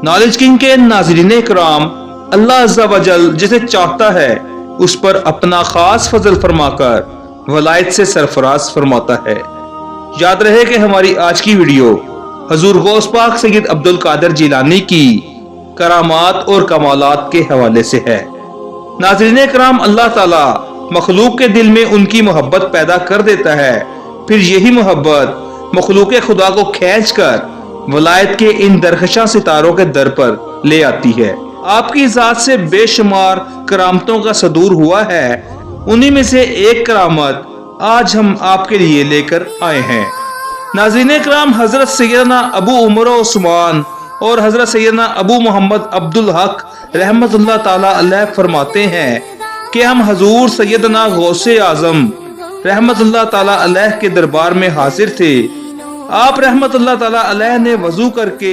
Knowledge king के नाज़रीन इकराम, अल्लाह अज़्ज़ा वजल जिसे चाहता है उस पर अपना खास फजल फरमाकर वलायत से सरफराज फरमाता है। याद रहे कि हमारी आज की वीडियो हजूर गौस पाक सैयद अब्दुल कादिर जिलानी की करामात और कमालात के हवाले से है। नाज़रीन इकराम, अल्लाह ताला मखलूक के दिल में उनकी मोहब्बत पैदा कर देता है, फिर यही मोहब्बत मखलूक खुदा को खींच कर वलायत के इन दरखशां सितारों के दर पर ले आती है। आपकी ज़ात से बेशुमार करामतों का सदूर हुआ है, उन्हीं में से एक करामत आज हम आपके लिए लेकर आए हैं। नाज़रीन इकराम, हजरत सैयदना अबू उमर उस्मान और हजरत सैयदना अबू मोहम्मद अब्दुल हक रहमतुल्लाह ताला अलैह फरमाते हैं कि हम हजूर सैयदना गौसे आजम रहमतुल्लाह ताला अलैह के दरबार में हाजिर थे। आप रहमतुल्लाह ताला अलैह ने वजू करके